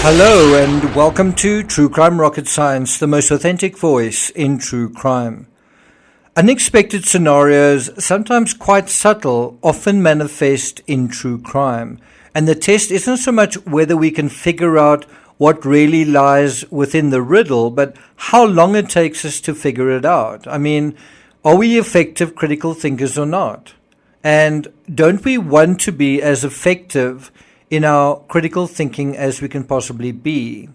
Hello and welcome to True Crime Rocket Science, the most authentic voice in true crime. Unexpected scenarios, sometimes quite subtle, often manifest in true crime. And the test isn't so much whether we can figure out what really lies within the riddle, but how long it takes us to figure it out. I mean, are we effective critical thinkers or not? And don't we want to be as effective in our critical thinking as we can possibly be?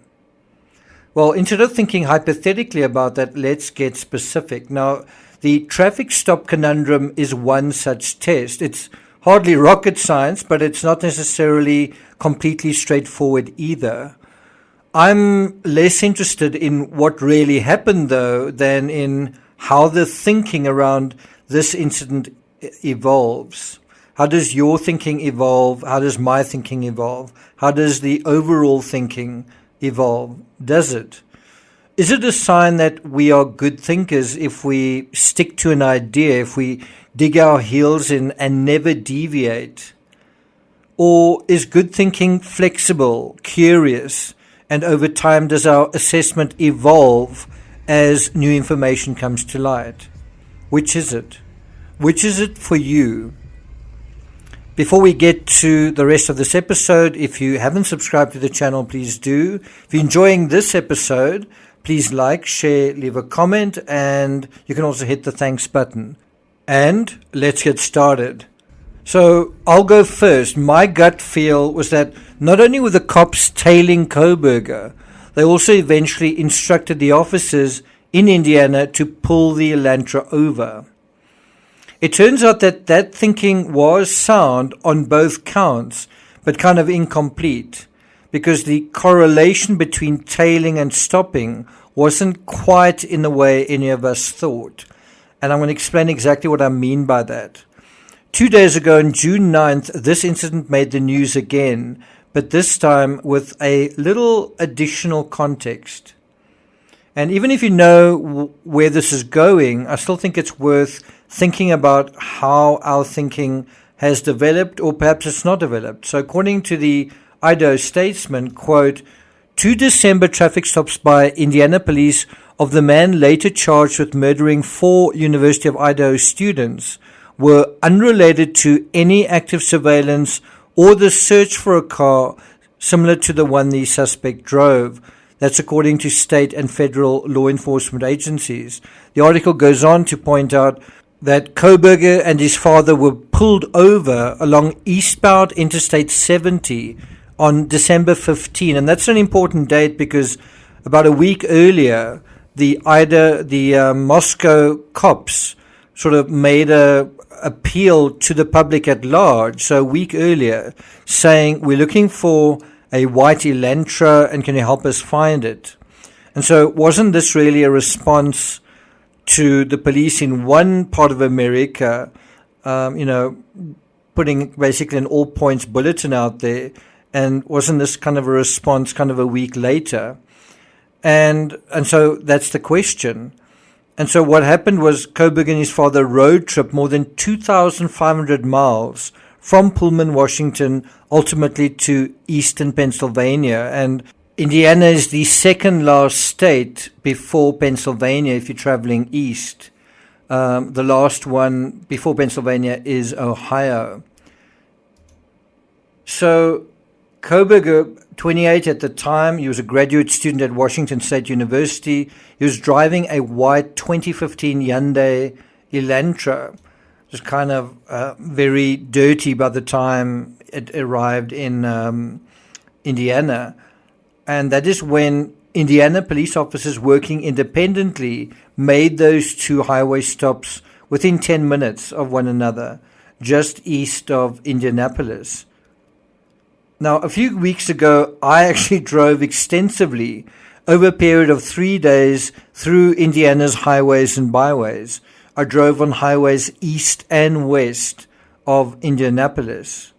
Well, instead of thinking hypothetically about that, let's get specific. Now, the traffic stop conundrum is one such test. It's hardly rocket science, but it's not necessarily completely straightforward either. I'm less interested in what really happened, though, than in how the thinking around this incident evolves. How does your thinking evolve? How does my thinking evolve? How does the overall thinking evolve? Does it? Is it a sign that we are good thinkers if we stick to an idea, if we dig our heels in and never deviate? Or is good thinking flexible, curious, and over time does our assessment evolve as new information comes to light? Which is it? Which is it for you? Before we get to the rest of this episode, if you haven't subscribed to the channel, please do. If you're enjoying this episode, please like, share, leave a comment, and you can also hit the thanks button. And let's get started. So I'll go first. My gut feel was that not only were the cops tailing Koberger, they also eventually instructed the officers in Indiana to pull the Elantra over. It turns out that that thinking was sound on both counts, but kind of incomplete, because the correlation between tailing and stopping wasn't quite in the way any of us thought. And I'm going to explain exactly what I mean by that. 2 days ago, on June 9th, this incident made the news again, but this time with a little additional context. And even if you know where this is going, I still think it's worth thinking about how our thinking has developed, or perhaps it's not developed. So according to the Idaho Statesman, quote, 2 December traffic stops by Indiana police of the man later charged with murdering 4 University of Idaho students were unrelated to any active surveillance or the search for a car similar to the one the suspect drove. That's according to state and federal law enforcement agencies. The article goes on to point out that Koberger and his father were pulled over along eastbound Interstate 70 on December 15. And that's an important date because about a week earlier, the Moscow cops sort of made a appeal to the public at large. So a week earlier, saying, we're looking for a white Elantra and can you help us find it? And so wasn't this really a response to the police in one part of America, putting basically an all points bulletin out there? And wasn't this kind of a response kind of a week later? And so that's the question. And so what happened was Koberger and his father road trip more than 2,500 miles from Pullman, Washington, ultimately to eastern Pennsylvania. And Indiana is the second last state before Pennsylvania if you're traveling east. The last one before Pennsylvania is Ohio. So Koberger, 28 at the time, he was a graduate student at Washington State University. He was driving a white 2015 Hyundai Elantra. It was kind of very dirty by the time it arrived in Indiana. And that is when Indiana police officers working independently made those 2 highway stops within 10 minutes of one another, just east of Indianapolis. Now, a few weeks ago, I actually drove extensively over a period of 3 days through Indiana's highways and byways. I drove on highways east and west of Indianapolis.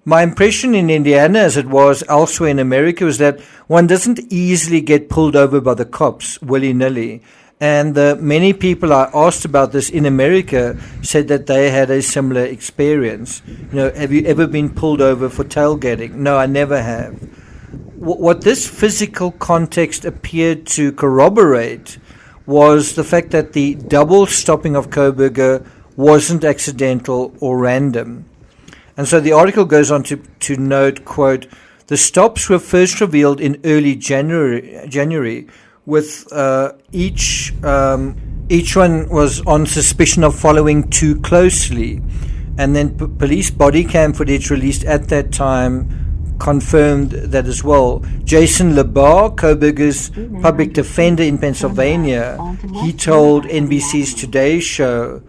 My impression in Indiana, as it was elsewhere in America, was that one doesn't easily get pulled over by the cops willy-nilly. And the many people I asked about this in America said that they had a similar experience. You know, have you ever been pulled over for tailgating? No, I never have. what this physical context appeared to corroborate was the fact that the double stopping of Koberger wasn't accidental or random. And so the article goes on to note, quote, the stops were first revealed in early January with each one was on suspicion of following too closely. And then police body cam footage released at that time confirmed that as well. Jason Labar, Koberger's public defender in Pennsylvania, he told NBC's Today Show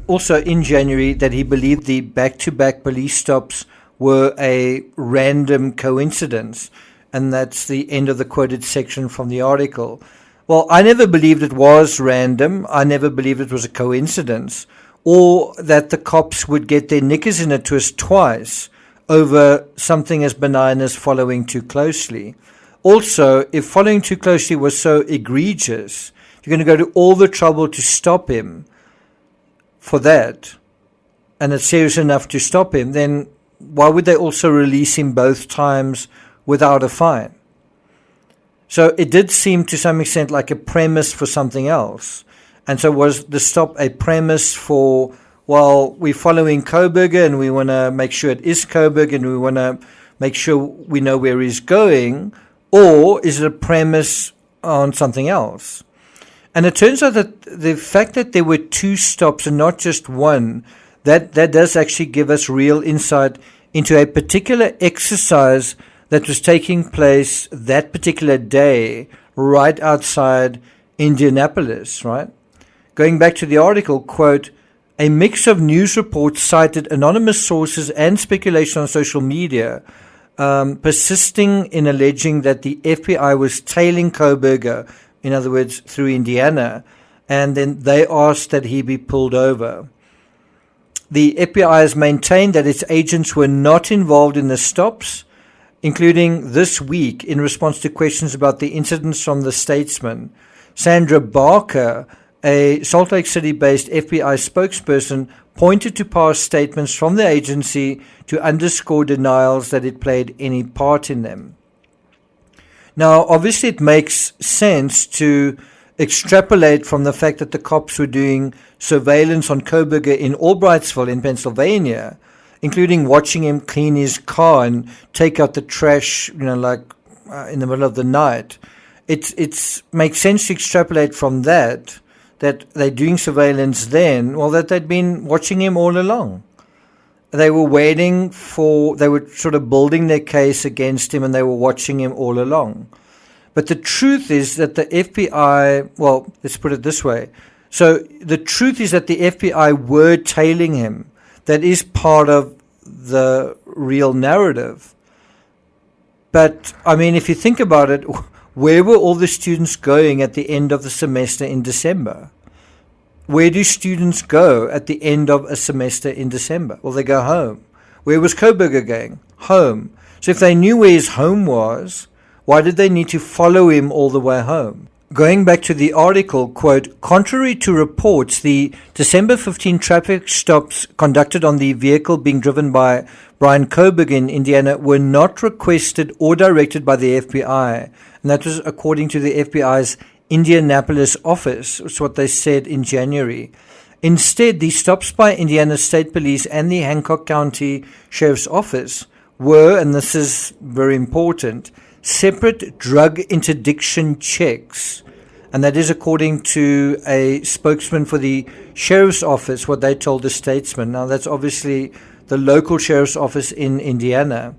also in January that he believed the back-to-back police stops were a random coincidence. And that's the end of the quoted section from the article. Well, I never believed it was random. I never believed it was a coincidence, or that the cops would get their knickers in a twist twice over something as benign as following too closely. Also, if following too closely was so egregious, you're going to go to all the trouble to stop him for that, and it's serious enough to stop him, then why would they also release him both times without a fine? So it did seem to some extent like a premise for something else. And so was the stop a premise for, well, we're following Koberger and we want to make sure it is Koberger and we want to make sure we know where he's going, or is it a premise on something else? And it turns out that the fact that there were two stops and not just one, that does actually give us real insight into a particular exercise that was taking place that particular day right outside Indianapolis, right? Going back to the article, quote, a mix of news reports cited anonymous sources and speculation on social media, persisting in alleging that the FBI was tailing Koberger, in other words, through Indiana, and then they asked that he be pulled over. The FBI has maintained that its agents were not involved in the stops, including this week in response to questions about the incidents from the Statesman. Sandra Barker, a Salt Lake City-based FBI spokesperson, pointed to past statements from the agency to underscore denials that it played any part in them. Now, obviously it makes sense to extrapolate from the fact that the cops were doing surveillance on Koberger in Albrightsville in Pennsylvania, including watching him clean his car and take out the trash, in the middle of the night. It makes sense to extrapolate from that they're doing surveillance then, well, that they'd been watching him all along. They were they were sort of building their case against him, and they were watching him all along. But the truth is that the FBI, well, let's put it this way. So the truth is that the FBI were tailing him. That is part of the real narrative. But, I mean, if you think about it, where were all the students going at the end of the semester in December? Where do students go at the end of a semester in December? Well, they go home. Where was Koberger going? Home. So if they knew where his home was, why did they need to follow him all the way home? Going back to the article, quote, contrary to reports, the December 15 traffic stops conducted on the vehicle being driven by Brian Koberger in Indiana were not requested or directed by the FBI. And that was according to the FBI's Indianapolis office. That's what they said in January. Instead, the stops by Indiana State Police and the Hancock County Sheriff's Office were, and this is very important, separate drug interdiction checks. And that is according to a spokesman for the Sheriff's Office, what they told the Statesman. Now, that's obviously the local Sheriff's Office in Indiana.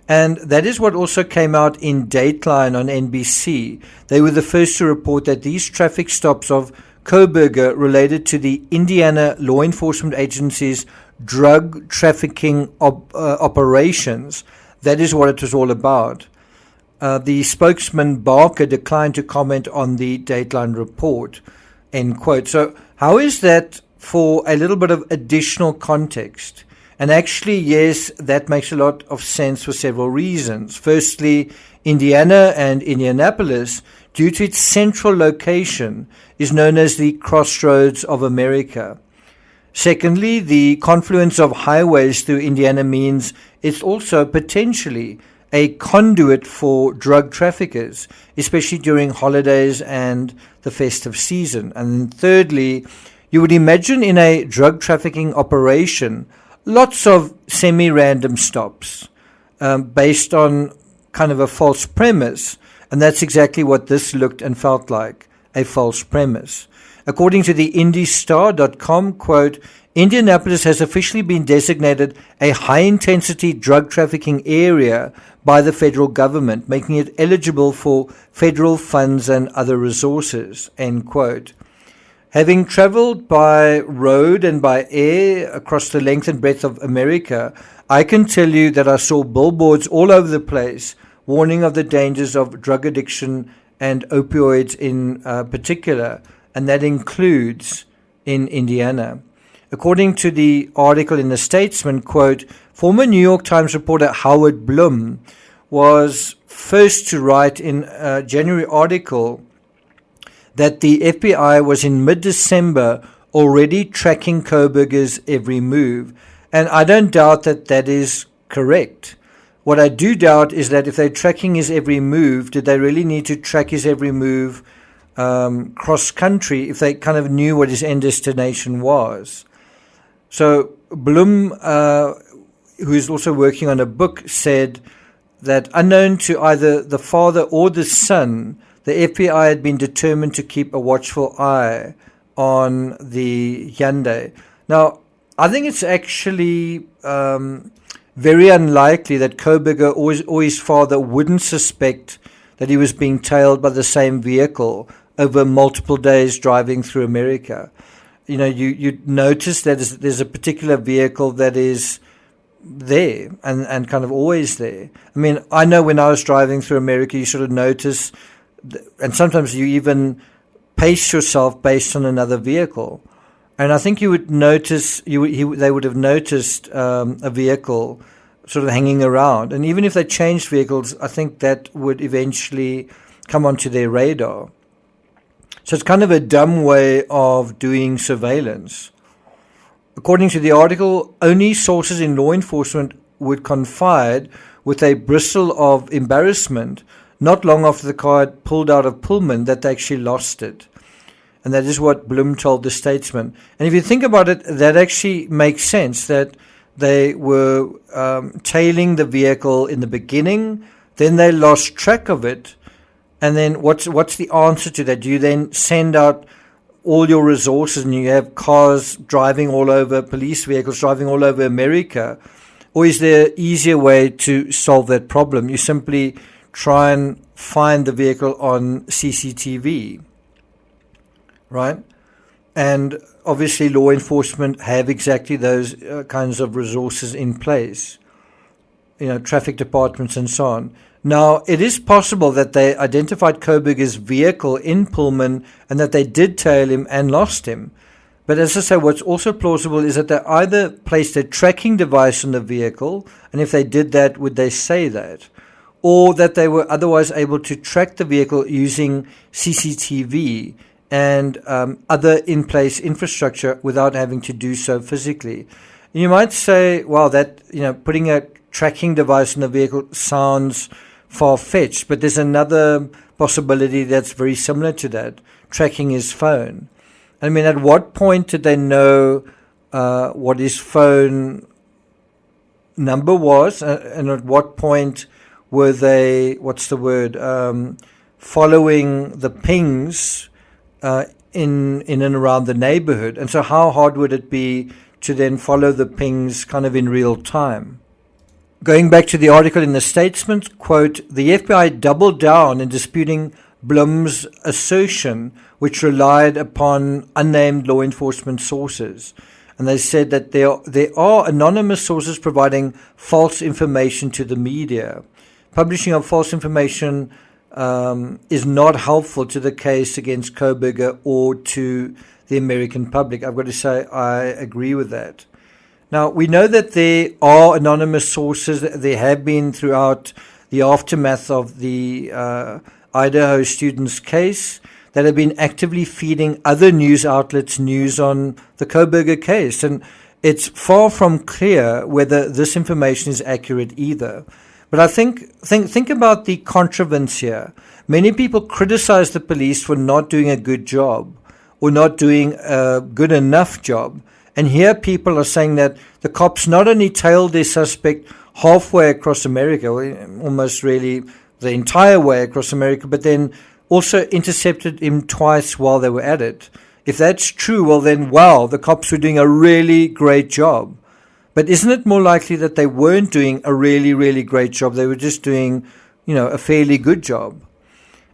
And that is what also came out in Dateline on NBC. They were the first to report that these traffic stops of Koberger related to the Indiana Law Enforcement Agency's drug trafficking operations. That is what it was all about. The spokesman Barker declined to comment on the Dateline report, end quote. So how is that for a little bit of additional context? And actually, yes, that makes a lot of sense for several reasons. Firstly, Indiana and Indianapolis, due to its central location, is known as the Crossroads of America. Secondly, the confluence of highways through Indiana means it's also potentially a conduit for drug traffickers, especially during holidays and the festive season. And thirdly, you would imagine in a drug trafficking operation lots of semi-random stops based on kind of a false premise. And that's exactly what this looked and felt like, a false premise. According to the IndieStar.com, quote, Indianapolis has officially been designated a high-intensity drug trafficking area by the federal government, making it eligible for federal funds and other resources, end quote. Having traveled by road and by air across the length and breadth of America, I can tell you that I saw billboards all over the place warning of the dangers of drug addiction and opioids in particular, and that includes in Indiana. According to the article in the Statesman, quote, former New York Times reporter Howard Blum was first to write in a January article that the FBI was in mid-December already tracking Kohberger's every move. And I don't doubt that that is correct. What I do doubt is that if they're tracking his every move, did they really need to track his every move cross-country if they kind of knew what his end destination was? So Blum, who is also working on a book, said that unknown to either the father or the son, the FBI had been determined to keep a watchful eye on the Hyundai. Now, I think it's actually very unlikely that Kohberger or his father wouldn't suspect that he was being tailed by the same vehicle over multiple days driving through America. You know, you'd notice that there's a particular vehicle that is there and kind of always there. I mean, I know when I was driving through America, you sort of notice, and sometimes you even pace yourself based on another vehicle. And I think you would notice, they would have noticed a vehicle sort of hanging around. And even if they changed vehicles, I think that would eventually come onto their radar. So it's kind of a dumb way of doing surveillance. According to the article, only sources in law enforcement would confide with a bristle of embarrassment not long after the car had pulled out of Pullman that they actually lost it. And that is what Blum told the Statesman. And if you think about it, that actually makes sense, that they were tailing the vehicle in the beginning, then they lost track of it. And then what's the answer to that? Do you then send out all your resources and you have cars driving all over, police vehicles driving all over America? Or is there an easier way to solve that problem? You simply try and find the vehicle on CCTV, right? And obviously law enforcement have exactly those kinds of resources in place, you know, traffic departments and so on. Now, it is possible that they identified Kohberger's vehicle in Pullman and that they did tail him and lost him. But as I say, what's also plausible is that they either placed a tracking device on the vehicle, and if they did that, would they say that? Or that they were otherwise able to track the vehicle using CCTV and other in-place infrastructure without having to do so physically. You might say, well, that, you know, putting a tracking device in the vehicle sounds far-fetched, but there's another possibility that's very similar to that, tracking his phone. I mean, at what point did they know what his phone number was, and at what point were they, following the pings in and around the neighborhood? And so how hard would it be to then follow the pings kind of in real time? Going back to the article in the Statesman, quote, the FBI doubled down in disputing Blum's assertion, which relied upon unnamed law enforcement sources. And they said that there are anonymous sources providing false information to the media. Publishing of false information is not helpful to the case against Kohberger or to the American public. I've got to say I agree with that. Now, we know that there are anonymous sources. There have been throughout the aftermath of the Idaho students' case that have been actively feeding other news outlets news on the Kohberger case. And it's far from clear whether this information is accurate either. But I think about the contrivance here. Many people criticize the police for not doing a good job or not doing a good enough job. And here people are saying that the cops not only tailed their suspect halfway across America, almost really the entire way across America, but then also intercepted him twice while they were at it. If that's true, well then, wow, the cops were doing a really great job. But isn't it more likely that they weren't doing a really, really great job? They were just doing, a fairly good job.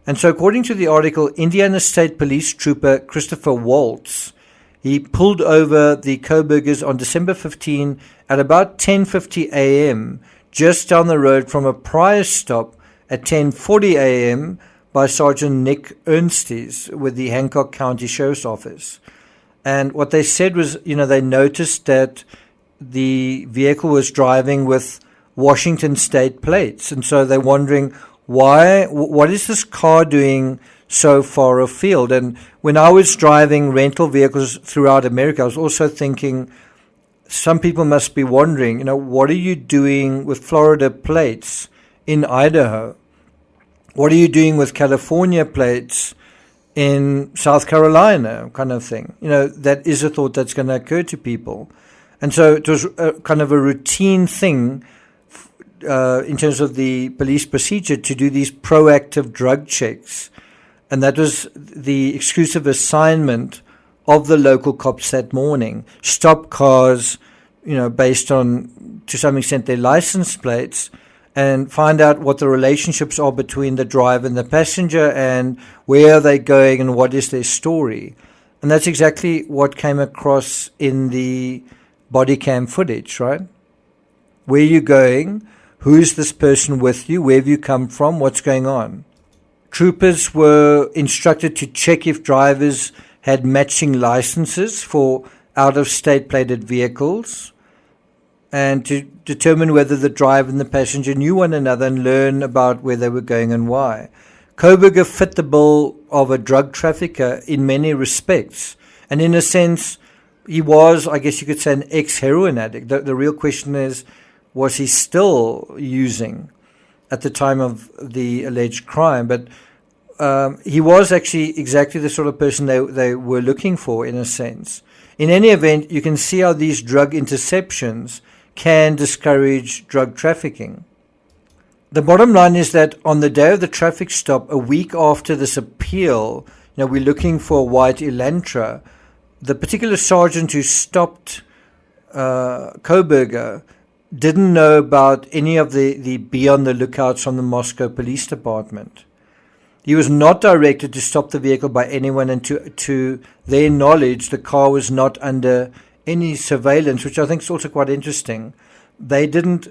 And so according to the article, Indiana State Police Trooper Christopher Waltz, he pulled over the Coburgers on December 15 at about 10:50 a.m., just down the road from a prior stop at 10:40 a.m. by Sergeant Nick Ernstes with the Hancock County Sheriff's Office. And what they said was, they noticed that the vehicle was driving with Washington state plates. And so they're wondering, what is this car doing so far afield? And when I was driving rental vehicles throughout America, I was also thinking, some people must be wondering, what are you doing with Florida plates in Idaho? What are you doing with California plates in South Carolina, kind of thing? That is a thought that's going to occur to people. And so it was kind of a routine thing in terms of the police procedure to do these proactive drug checks. And that was the exclusive assignment of the local cops that morning. Stop cars, based on, to some extent, their license plates, and find out what the relationships are between the driver and the passenger and where are they going and what is their story. And that's exactly what came across in the body cam footage, right? Where are you going? Who is this person with you? Where have you come from? What's going on? Troopers were instructed to check if drivers had matching licenses for out-of-state plated vehicles and to determine whether the driver and the passenger knew one another and learn about where they were going and why. Koberger fit the bill of a drug trafficker in many respects. And in a sense, he was, I guess you could say, an ex-heroin addict. The real question is, was he still using at the time of the alleged crime? But he was actually exactly the sort of person they were looking for, in a sense. In any event, you can see how these drug interceptions can discourage drug trafficking. The bottom line is that on the day of the traffic stop, a week after this appeal, we're looking for a white Elantra. The particular sergeant who stopped Koberger didn't know about any of the be on the lookouts from the Moscow Police Department. He was not directed to stop the vehicle by anyone, and to their knowledge, the car was not under any surveillance, which I think is also quite interesting. They didn't,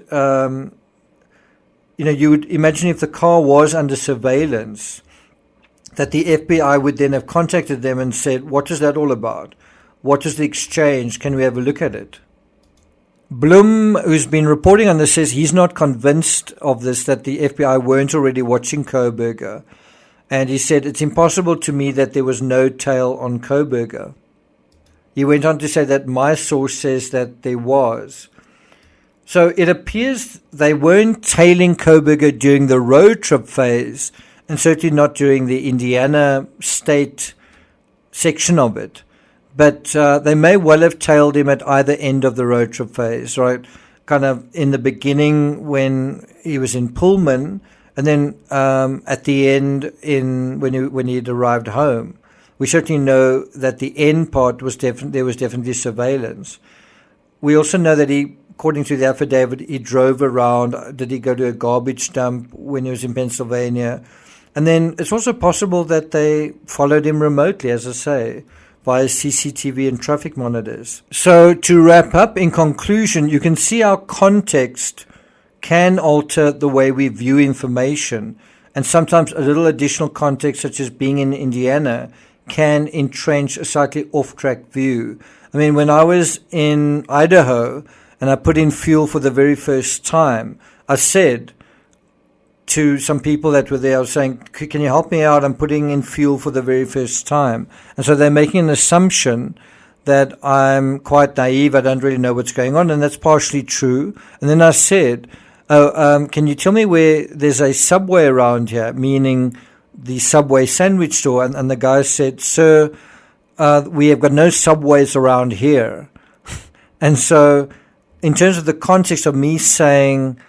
you would imagine if the car was under surveillance, that the FBI would then have contacted them and said, what is that all about? What is the exchange? Can we have a look at it? Blum, who's been reporting on this, says he's not convinced of this, that the FBI weren't already watching Koberger. And he said, it's impossible to me that there was no tail on Koberger. He went on to say that my source says that there was. So it appears they weren't tailing Koberger during the road trip phase, and certainly not during the Indiana state section of it. But they may well have tailed him at either end of the road trip phase, right? Kind of in the beginning when he was in Pullman, and then at the end when he had arrived home. We certainly know that the end part was there was definitely surveillance. We also know that he, according to the affidavit, he drove around. Did he go to a garbage dump when he was in Pennsylvania? And then it's also possible that they followed him remotely, as I say, via CCTV and traffic monitors. So to wrap up, in conclusion, you can see how context can alter the way we view information, and sometimes a little additional context, such as being in Indiana, can entrench a slightly off-track view. I mean, when I was in Idaho and I put in fuel for the very first time, I said to some people that were there, I was saying, can you help me out? I'm putting in fuel for the very first time. And so they're making an assumption that I'm quite naive, I don't really know what's going on, and that's partially true. And then I said, Can you tell me where there's a Subway around here, meaning the Subway sandwich store? And the guy said, sir, we have got no Subways around here. And so in terms of the context of me saying,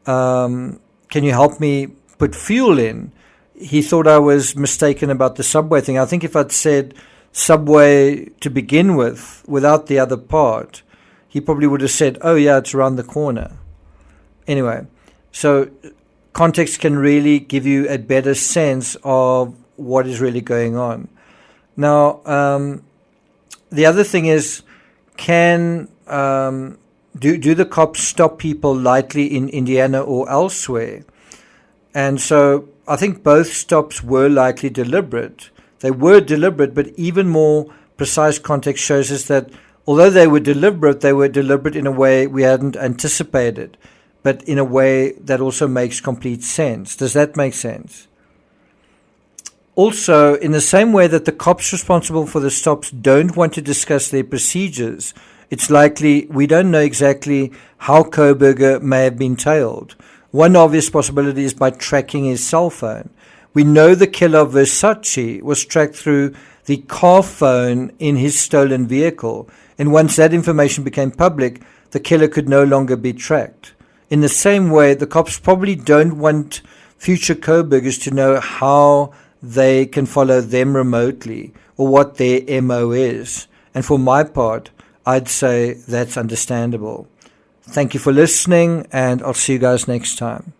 can you help me put fuel in? He thought I was mistaken about the Subway thing. I think if I'd said Subway to begin with, without the other part, he probably would have said, oh yeah, it's around the corner. Anyway, so context can really give you a better sense of what is really going on. Now, the other thing is, do the cops stop people lightly in Indiana or elsewhere? And so I think both stops were likely deliberate. They were deliberate, but even more precise context shows us that although they were deliberate in a way we hadn't anticipated, but in a way that also makes complete sense. Does that make sense? Also, in the same way that the cops responsible for the stops don't want to discuss their procedures, it's likely we don't know exactly how Koberger may have been tailed. One obvious possibility is by tracking his cell phone. We know the killer of Versace was tracked through the car phone in his stolen vehicle, and once that information became public, the killer could no longer be tracked. In the same way, the cops probably don't want future Kobergers to know how they can follow them remotely or what their MO is. And for my part, I'd say that's understandable. Thank you for listening, and I'll see you guys next time.